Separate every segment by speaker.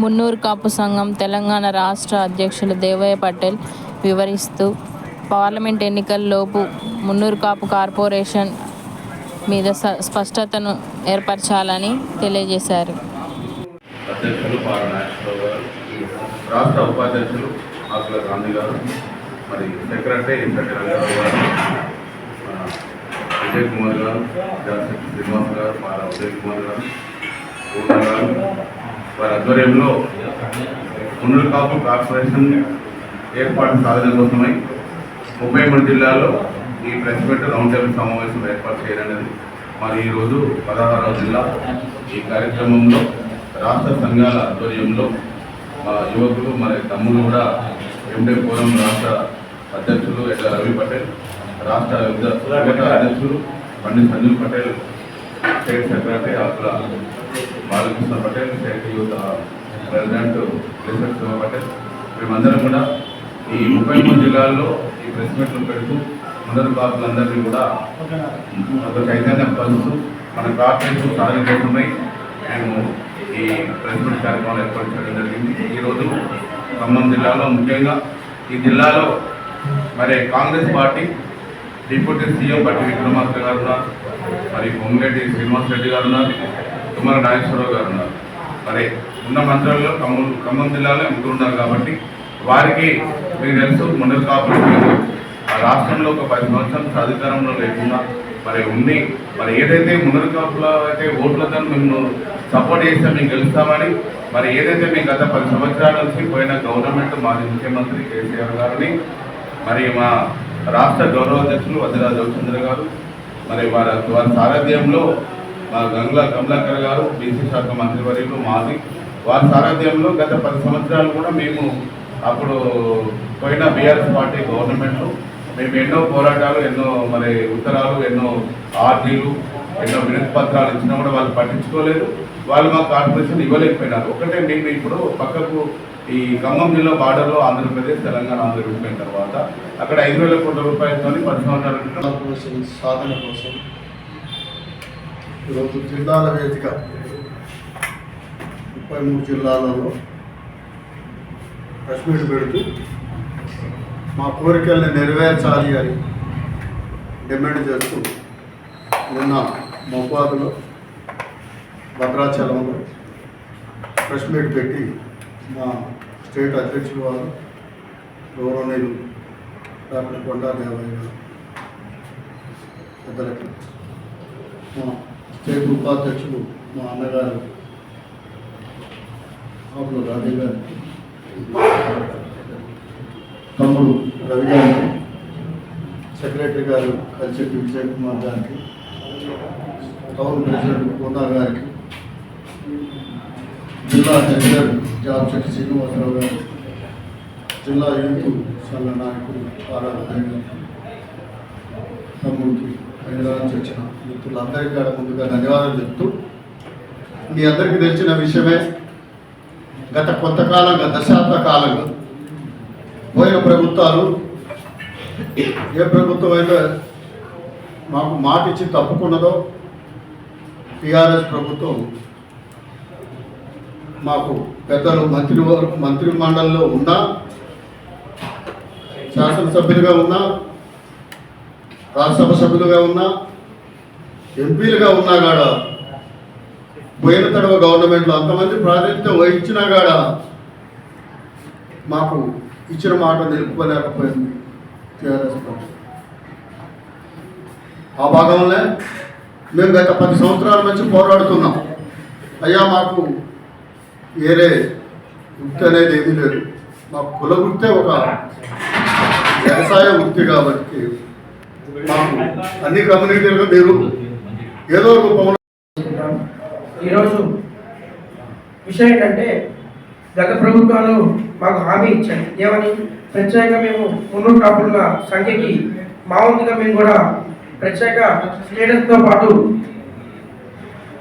Speaker 1: మున్నూరు కాపు సంఘం తెలంగాణ రాష్ట్ర అధ్యక్షులు దేవయ్య పటేల్ వివరిస్తూ, పార్లమెంట్ ఎన్నికల్లోపు మున్నూరు కాపు కార్పొరేషన్ మీద స్పష్టతను ఏర్పరచాలని తెలియజేశారు.
Speaker 2: అధ్యక్షులు పారా నాగేశ్వరరావు గారు, రాష్ట్ర ఉపాధ్యక్షులు ఆకుల గాంధీ గారు, మరి సెక్రటరీ రంగారావు గారు, విజయ్ కుమార్ గారు, జాసెట్ శ్రీనివాస్ గారు, పారా ఉదయ్ కుమార్ గారు, పూర్ణ గారు, వారి ఆధ్వర్యంలో మున్నూరు కాపు కార్పొరేషన్ ఏర్పాటు సాధన కోసమై 33 జిల్లాల్లో ఈ ప్రెస్ మీట్ రౌండ్ టేబుల్ సమావేశం ఏర్పాటు చేయాలనేది మరి ఈరోజు 16వ జిల్లా. ఈ కార్యక్రమంలో రాష్ట్ర సంఘాల ఆధ్వర్యంలో మా యువకులు మరి తమ్ముడు కూడా ఎండే ఫోరం రాష్ట్ర అధ్యక్షులు ఎడ్ల రవి పటేల్, రాష్ట్ర యువత అధ్యక్షులు Pandit Sanjeev Patel, state secretary Akula Balakrishna Patel, state youth president Shiva Patel, మేమందరం కూడా ఈ 33 జిల్లాల్లో ఈ ప్రెస్ మీట్లు పెడుతూ మున్నూరు కాపులందరినీ కూడా ఒక చైతన్యం పరుస్తూ మన కార్పొరేషన్ సాధన కోసమై మేము ఈ ప్రెస్ మీట్ కార్యక్రమాలు ఏర్పాటు చేయడం జరిగింది. ఈరోజు ఖమ్మం జిల్లాలో ముఖ్యంగా ఈ జిల్లాలో మరి కాంగ్రెస్ పార్టీ డిప్యూటీ సీఎం పట్టి విక్రమార్క గారు ఉన్నారు, మరి పొంగిరెడ్డి శ్రీనివాస్ రెడ్డి గారు ఉన్నారు, తుమ్మల నాగేశ్వరరావు గారు ఉన్నారు. మరి ఉన్న మంత్రుల్లో ఖమ్మం జిల్లాలో ముగ్గురు ఉన్నారు కాబట్టి వారికి మీకు తెలుసు మున్నూరు కాపులు రాష్ట్రంలో ఒక 10 సంవత్సరాల అధికారంలో లేకుండా మరి ఉంది. మరి ఏదైతే మున్నూరు కాపుల అయితే ఓట్లతో మేము సపోర్ట్ చేస్తే మేము గెలుస్తామని మరి ఏదైతే మేము గత 10 సంవత్సరాల నుంచి పోయిన గవర్నమెంట్ మాజీ ముఖ్యమంత్రి కేసీఆర్ గారిని మరి మా రాష్ట్ర గౌరవ అధ్యక్షులు వజ్రరాజు రవిచంద్ర గారు మరి వారి సారథ్యంలో మా గంగుల కమలాకర్ గారు బీసీ శాఖ మంత్రివర్యులు మాది, వారి సారథ్యంలో గత 10 సంవత్సరాలు కూడా మేము అప్పుడు పోయిన బీఆర్ఎస్ పార్టీ గవర్నమెంట్లో మేము ఎన్నో పోరాటాలు, ఎన్నో మరి ఉత్తరాలు, ఎన్నో ఆర్జీలు, ఎన్నో వినతి పత్రాలు ఇచ్చినా కూడా వాళ్ళు పట్టించుకోలేదు. వాళ్ళు మా కార్పొరేషన్ ఇవ్వలేకపోయినారు. ఒకటే మేము ఇప్పుడు పక్కకు ఈ ఖమ్మం జిల్లా బార్డర్లో ఆంధ్రప్రదేశ్ తెలంగాణ విడిపోయిన తర్వాత అక్కడ 5,000 కోట్ల రూపాయలతో 10 సంవత్సరాల
Speaker 3: కార్పొరేషన్ సాధన కోసం ఈరోజు జిల్లాల వేదిక 33 జిల్లాలలో ప్రెస్ మీట్ పెడుతూ మా కోరికల్ని నెరవేర్చాలి అని డిమాండ్ చేస్తూ నిన్న మహబాద్లో భద్రాచలంలో ప్రెస్ మీట్ పెట్టి మా స్టేట్ అధ్యక్షులు వారు గౌరవనీయులు డాక్టర్ కొండా దేవయ్య గారు పెద్దలకి, మా స్టేట్ ఉపాధ్యక్షులు మా అన్నగారు ఆకుల రాజే గారికి, తమ్ముడు రవి గారికి, సెక్రటరీ గారు కలిచెట్టి విజయ్ కుమార్ గారికి, టౌన్ ప్రెసిడెంట్ పూర్ణ గారికి, జిల్లా అధ్యక్షుడు జాబిచెట్టి శ్రీనివాసరావు గారు, జిల్లా యూత్ సంఘ నాయకులు పారా ఉదయ్ గారికి, తమ్ముడికి హైదరాబాద్ వచ్చిన మిత్రులందరికీ కూడా ముందుగా ధన్యవాదాలు చెప్తూ, మీ అందరికీ తెలిసిన విషయమే గత కొంతకాలంగా దశాబ్ద కాలంగా పోయిన ప్రభుత్వాలు ఏ ప్రభుత్వం అయితే మాకు మాట ఇచ్చి తప్పుకున్నదో టీఆర్ఎస్ ప్రభుత్వం మాకు పెద్దలు మంత్రి మండలిలో ఉన్నా, శాసనసభ్యులుగా ఉన్నా, రాజ్యసభ సభ్యులుగా ఉన్నా, ఎంపీలుగా ఉన్నా కాడ పోయిన తడవ గవర్నమెంట్లో అంతమంది ప్రాతినిధ్యం వహించినా కాడ మాకు ఇచ్చిన మాట నిలుపుకోలేకపోయింది టీఆర్ఎస్ ప్రభుత్వం. ఆ భాగంలో మేము గత 10 సంవత్సరాల నుంచి పోరాడుతున్నాం. అయ్యా మాకు వేరే వృత్తి అనేది ఏమీ లేదు, మాకు కుల వృత్తే ఒక వ్యవసాయ వృత్తి కాబట్టి మాకు అన్ని కమ్యూనిటీలుగా మీరు ఏదో రూపంలో.
Speaker 4: ఈరోజు విషయం ఏంటంటే గత ప్రభుత్వాలు మాకు హామీ ఇచ్చాయి ఏమని, ప్రత్యేక మేము మున్నూరు కాపుల సంఖ్యకి మా వంతుగా మేము కూడా ప్రత్యేక స్టేటస్తో పాటు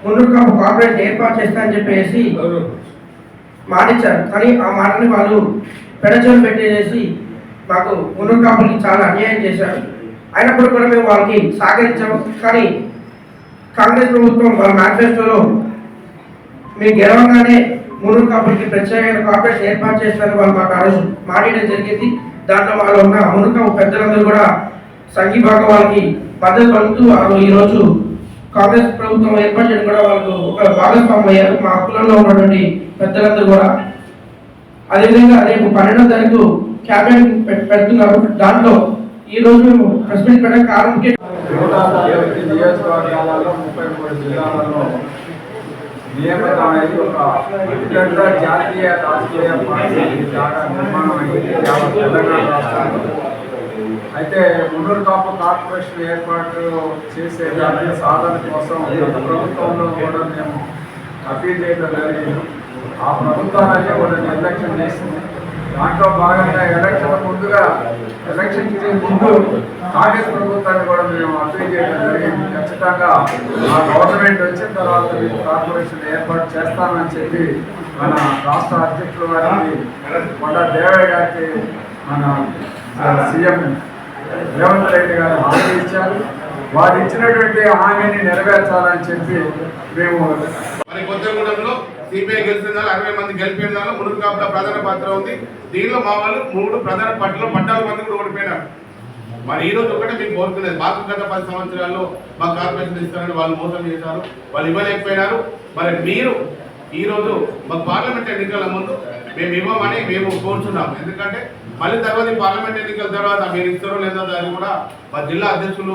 Speaker 4: మున్నూరు కాపు కార్పొరేట్ ఏర్పాటు చేస్తామని చెప్పేసి మాటిచ్చారు. కానీ ఆ మాటని వాళ్ళు పెడచలు పెట్టేసి మాకు మున్నూరు కాపులకి చాలా అన్యాయం చేశారు. అయినప్పుడు కూడా మేము వాళ్ళకి సహకరించాము. కానీ కాంగ్రెస్ ప్రభుత్వం వాళ్ళ మేనిఫెస్టోలో మేము గెలవగానే మున్నూరు కాపులకి ప్రత్యేకమైన కార్పొరేషన్ ఏర్పాటు చేస్తారని వాళ్ళు మాకు ఆ రోజు మాట్లాడడం జరిగింది. దాంట్లో వాళ్ళు ఉన్న మున్నూరు కాపు పెద్దలందరూ కూడా సంఘీభాగం వాళ్ళకి మద్దతు పలుకుతూ వాళ్ళు ఈరోజు కాంగ్రెస్ ప్రభుత్వం ఏర్పాటు చేయడం కూడా వాళ్ళకు ఒక భాగస్వామ్యం అయ్యారు. మా కులంలో ఉన్నటువంటి పెద్దలందరూ కూడా అదేవిధంగా రేపు 12వ తారీఖు క్యాబినెట్ పెడుతున్నారు. దాంట్లో ఈ రోజు మేము ప్రెస్ మీట్ పెట్టడానికి కారణం
Speaker 5: నియోజకవర్గాలలో 33 జిల్లాలలో నియమితం అనేది ఒక అతిపెద్ద జాతీయ రాష్ట్రీయ పార్టీ లాగా నిర్మాణం అయింది తెలంగాణ రాష్ట్రంలో. అయితే మున్నూరు కాపు కార్పొరేషన్ ఏర్పాటు చేసే దాని సాధన కోసం గత ప్రభుత్వంలో కూడా మేము అప్పీల్ చేయడం జరిగింది. ఆ ప్రభుత్వాలన్నీ కూడా నిర్లక్ష్యం చేసింది. దాంట్లో భాగంగా ఎలక్షన్ ముందు కాంగ్రెస్ ప్రభుత్వాన్ని కూడా మేము అప్పీల్ చేయడం జరిగింది. ఖచ్చితంగా ఆ గవర్నమెంట్ వచ్చిన తర్వాత మీకు కార్పొరేషన్ ఏర్పాటు చేస్తామని చెప్పి మన రాష్ట్ర అధ్యక్షుల వారికి కొండ దేవయ్య గారికి మన సీఎం రేవంత్ రెడ్డి గారు హామీ ఇచ్చారు. వారు ఇచ్చినటువంటి హామీని నెరవేర్చాలని చెప్పి మేము
Speaker 2: మరి కొత్తగూడెంలో సిపిఐ గెలిచిన 60 మంది గెలిపిన దానిలో మున్నూరు కాపుల ప్రధాన పాత్ర ఉంది. దీనిలో మా వాళ్ళు 3 ప్రధాన పార్టీలో 14 మంది కూడా ఓడిపోయినారు. మరి ఈ రోజు ఒకటే మీకు కోరుకునేది, మాకు గత 10 సంవత్సరాల్లో మా కార్పొరేషన్ ఇస్తారని వాళ్ళు మోసం చేశారు, వాళ్ళు ఇవ్వలేకపోయినారు. మరి మీరు ఈరోజు మాకు పార్లమెంట్ ఎన్నికల ముందు మేము ఇవ్వమని మేము కోరుచున్నాము. ఎందుకంటే మళ్ళీ తర్వాత పార్లమెంట్ ఎన్నికల తర్వాత మీరు ఇస్తారో లేదో దాన్ని కూడా మా జిల్లా అధ్యక్షులు